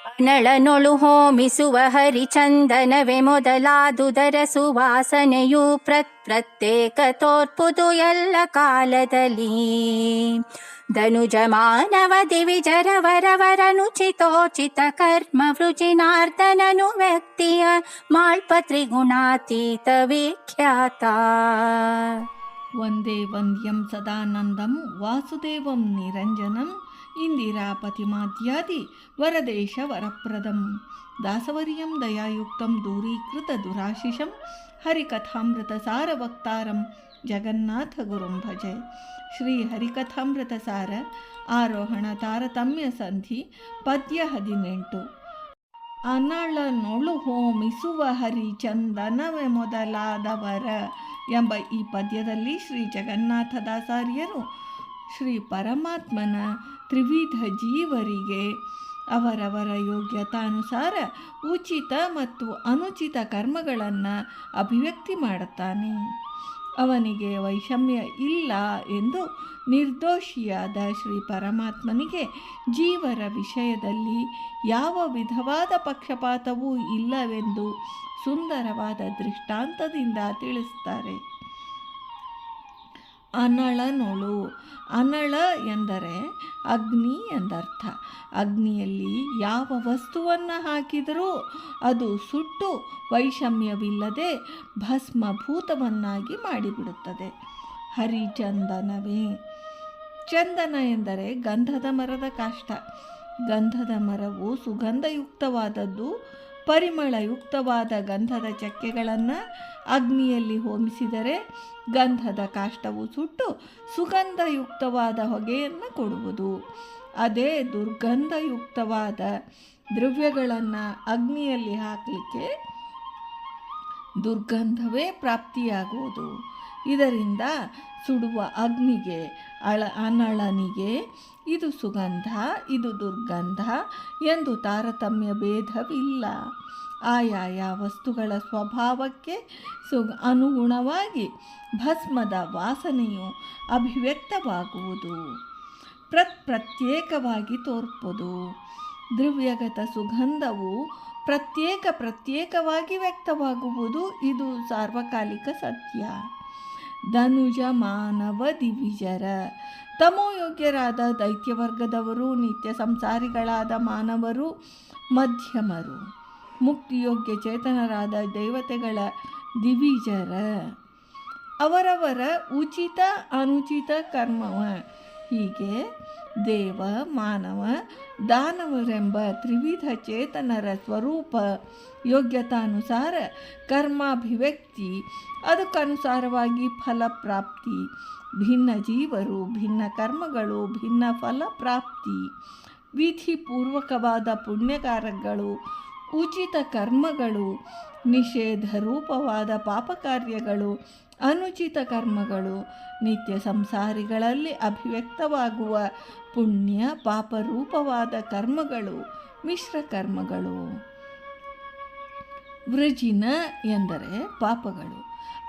ನಳನೊಳು ಹೋಮಿಸುವ ಹರಿಚಂದನವೇ ಮೊದಲಾದುದರ ಸುವಾಸನೆಯು ಪ್ರತ್ಯೇಕ ತೋರ್ಪುದು ಎಲ್ಲ ಕಾಲದಲ್ಲಿ. ಧನುಜ ಮಾನವ ದಿವಿಜರವರವರನುಚಿತೋಚಿತ ಕರ್ಮ ವೃಜಿನಾರ್ದನನು ವ್ಯಕ್ತಿಯ ಮಾಳ್ಪ ತ್ರಿಗುಣಾತೀತ ವಿಖ್ಯಾತ. ವಂದೇ ವಂದ್ಯಂ ಸದಾನಂದಂ ವಾಸುದೇವಂ ನಿರಂಜನಂ ಇಂದಿರಾಪತಿಮಾದ್ಯಾದಿ ವರದೇಶ ವರಪ್ರದಂ ದಾಸವರ್ಯಂ ದಯಾಯುಕ್ತಂ ದೂರೀಕೃತ ದುರಾಶಿಷಂ ಹರಿಕಥಾಮೃತ ಸಾರವಕ್ತಾರಂ ಜಗನ್ನಾಥ ಗುರುಂ ಭಜೆ. ಶ್ರೀ ಹರಿಕಥಾಮೃತ ಸಾರ ಆರೋಹಣ ತಾರತಮ್ಯ ಸಂಧಿ ಪದ್ಯ 18. ಅನಳನೊಳು ಹೋಮಿಸುವ ಹರಿಚಂದನವೇ ಮೊದಲಾದವರ ಎಂಬ ಈ ಪದ್ಯದಲ್ಲಿ ಶ್ರೀ ಜಗನ್ನಾಥದಾಸಾರ್ಯರು ಶ್ರೀ ಪರಮಾತ್ಮನ ತ್ರಿವಿಧ ಜೀವರಿಗೆ ಅವರವರ ಯೋಗ್ಯತಾನುಸಾರ ಉಚಿತ ಮತ್ತು ಅನುಚಿತ ಕರ್ಮಗಳನ್ನು ಅಭಿವ್ಯಕ್ತಿ ಮಾಡುತ್ತಾನೆ. ಅವನಿಗೆ ವೈಷಮ್ಯ ಇಲ್ಲ ಎಂದು ನಿರ್ದೋಷಿಯಾದ ಶ್ರೀ ಪರಮಾತ್ಮನಿಗೆ ಜೀವರ ವಿಷಯದಲ್ಲಿ ಯಾವ ವಿಧವಾದ ಪಕ್ಷಪಾತವೂ ಇಲ್ಲವೆಂದು ಸುಂದರವಾದ ದೃಷ್ಟಾಂತದಿಂದ ತಿಳಿಸ್ತಾರೆ. ಅನಳನೊಳು, ಅನಳ ಎಂದರೆ ಅಗ್ನಿ ಎಂದರ್ಥ. ಅಗ್ನಿಯಲ್ಲಿ ಯಾವ ವಸ್ತುವನ್ನು ಹಾಕಿದರೂ ಅದು ಸುಟ್ಟು ವೈಷಮ್ಯವಿಲ್ಲದೆ ಭಸ್ಮಭೂತವನ್ನಾಗಿ ಮಾಡಿಬಿಡುತ್ತದೆ. ಹರಿಚಂದನವೇ, ಚಂದನ ಎಂದರೆ ಗಂಧದ ಮರದ ಕಾಷ್ಟ. ಗಂಧದ ಮರವು ಸುಗಂಧಯುಕ್ತವಾದದ್ದು. ಪರಿಮಳಯುಕ್ತವಾದ ಗಂಧದ ಚಕ್ಕೆಗಳನ್ನು ಅಗ್ನಿಯಲ್ಲಿ ಹೋಮಿಸಿದರೆ ಗಂಧದ ಕಾಷ್ಟವು ಸುಟ್ಟು ಸುಗಂಧಯುಕ್ತವಾದ ಹೊಗೆಯನ್ನು ಕೊಡುವುದು. ಅದೇ ದುರ್ಗಂಧಯುಕ್ತವಾದ ದ್ರವ್ಯಗಳನ್ನು ಅಗ್ನಿಯಲ್ಲಿ ಹಾಕಲಿಕ್ಕೆ ದುರ್ಗಂಧವೇ ಪ್ರಾಪ್ತಿಯಾಗುವುದು. ಇದರಿಂದ ಸುಡುವ ಅಗ್ನಿಗೆ ಅನಳನಿಗೆ ಇದು ಸುಗಂಧ, ಇದು ದುರ್ಗಂಧ ಎಂದು ತಾರತಮ್ಯ ಭೇದವಿಲ್ಲ. ಆಯಾಯ ವಸ್ತುಗಳ ಸ್ವಭಾವಕ್ಕೆ ಅನುಗುಣವಾಗಿ ಭಸ್ಮದ ವಾಸನೆಯು ಅಭಿವ್ಯಕ್ತವಾಗುವುದು, ಪ್ರತ್ಯೇಕವಾಗಿ ತೋರ್ಪುದು. ದ್ರವ್ಯಗತ ಸುಗಂಧವು ಪ್ರತ್ಯೇಕವಾಗಿ ವ್ಯಕ್ತವಾಗುವುದು. ಇದು ಸಾರ್ವಕಾಲಿಕ ಸತ್ಯ. ಧನುಜ ಮಾನವ ದಿವಿಜರ, ತಮೋಯೋಗ್ಯರಾದ ದೈತ್ಯವರ್ಗದವರು, ನಿತ್ಯ ಸಂಸಾರಿಗಳಾದ ಮಾನವರು, ಮಧ್ಯಮರು, ಮುಕ್ತಿಯೋಗ್ಯ ಚೇತನರಾದ ದೇವತೆಗಳ ದಿವಿಜರ, ಅವರವರ ಉಚಿತ ಅನುಚಿತ ಕರ್ಮವ, ಹೀಗೆ ದೇವ ಮಾನವ ದಾನವರೆಂಬ ತ್ರಿವಿಧ ಚೇತನರ ಸ್ವರೂಪ ಯೋಗ್ಯತಾನುಸಾರ ಕರ್ಮಾಭಿವ್ಯಕ್ತಿ, ಅದಕ್ಕನುಸಾರವಾಗಿ ಫಲಪ್ರಾಪ್ತಿ. ಭಿನ್ನ ಜೀವರು, ಭಿನ್ನ ಕರ್ಮಗಳು, ಭಿನ್ನ ಫಲಪ್ರಾಪ್ತಿ. ವಿಧಿಪೂರ್ವಕವಾದ ಪುಣ್ಯಕಾರ್ಯಗಳು, ಉಚಿತ ಕರ್ಮಗಳು, ನಿಷೇಧ ರೂಪವಾದ ಪಾಪಕಾರ್ಯಗಳು, ಅನುಚಿತ ಕರ್ಮಗಳು, ನಿತ್ಯ ಸಂಸಾರಿಗಳಲ್ಲಿ ಅಭಿವ್ಯಕ್ತವಾಗುವ ಪುಣ್ಯ ಪಾಪರೂಪವಾದ ಕರ್ಮಗಳು, ಮಿಶ್ರ ಕರ್ಮಗಳು. ವೃಜಿನ ಎಂದರೆ ಪಾಪಗಳು.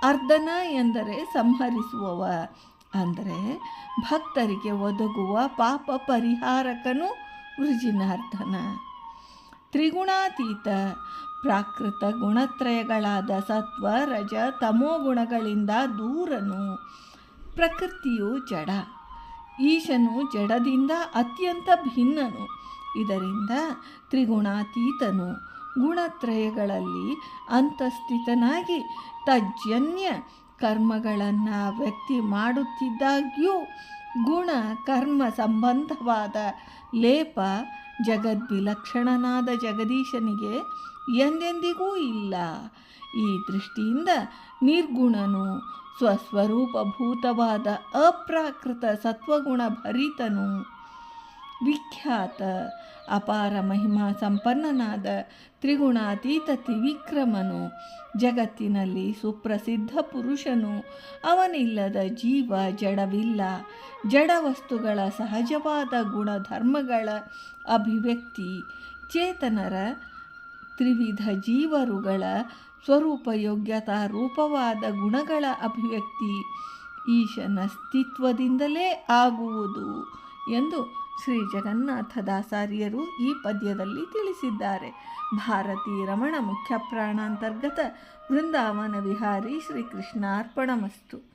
ಅರ್ಧನ ಎಂದರೆ ಸಂಹರಿಸುವವ, ಅಂದರೆ ಭಕ್ತರಿಗೆ ಒದಗುವ ಪಾಪ ಪರಿಹಾರಕನು ವೃಜಿನಾರ್ಧನ. ತ್ರಿಗುಣಾತೀತ, ಪ್ರಾಕೃತ ಗುಣತ್ರಯಗಳಾದ ಸತ್ವ ರಜ ತಮೋ ಗುಣಗಳಿಂದ ದೂರನು. ಪ್ರಕೃತಿಯು ಜಡ, ಈಶನು ಜಡದಿಂದ ಅತ್ಯಂತ ಭಿನ್ನನು. ಇದರಿಂದ ತ್ರಿಗುಣಾತೀತನು. ಗುಣತ್ರಯಗಳಲ್ಲಿ ಅಂತಸ್ಥಿತನಾಗಿ ತಜ್ಜನ್ಯ ಕರ್ಮಗಳನ್ನು ವ್ಯಕ್ತಿ ಮಾಡುತ್ತಿದ್ದಾಗ್ಯೂ ಗುಣ ಕರ್ಮ ಸಂಬಂಧವಾದ ಲೇಪ ಜಗದ್ವಿಲಕ್ಷಣನಾದ ಜಗದೀಶನಿಗೆ ಎಂದೆಂದಿಗೂ ಇಲ್ಲ. ಈ ದೃಷ್ಟಿಯಿಂದ ನಿರ್ಗುಣನು, ಸ್ವಸ್ವರೂಪಭೂತವಾದ ಅಪ್ರಾಕೃತ ಸತ್ವಗುಣ ಭರಿತನು. ವಿಖ್ಯಾತ, ಅಪಾರ ಮಹಿಮಾ ಸಂಪನ್ನನಾದ ತ್ರಿಗುಣಾತೀತ ತ್ರಿವಿಕ್ರಮನು, ಜಗತ್ತಿನಲ್ಲಿ ಸುಪ್ರಸಿದ್ಧ ಪುರುಷನು. ಅವನಿಲ್ಲದ ಜೀವ ಜಡವಿಲ್ಲ. ಜಡವಸ್ತುಗಳ ಸಹಜವಾದ ಗುಣಧರ್ಮಗಳ ಅಭಿವ್ಯಕ್ತಿ, ಚೇತನರ ತ್ರಿವಿಧ ಜೀವರುಗಳ ಸ್ವರೂಪ ಯೋಗ್ಯತಾ ರೂಪವಾದ ಗುಣಗಳ ಅಭಿವ್ಯಕ್ತಿ ಈಶನ ಸ್ಥಿತ್ವದಿಂದಲೇ ಆಗುವುದು ಎಂದು ಶ್ರೀ ಜಗನ್ನಾಥದಾಸಾರ್ಯರು ಈ ಪದ್ಯದಲ್ಲಿ ತಿಳಿಸಿದ್ದಾರೆ. ಭಾರತೀ ರಮಣ ಮುಖ್ಯ ಪ್ರಾಣಾಂತರ್ಗತ ಬೃಂದಾವನ ವಿಹಾರಿ ಶ್ರೀಕೃಷ್ಣಾರ್ಪಣಮಸ್ತು.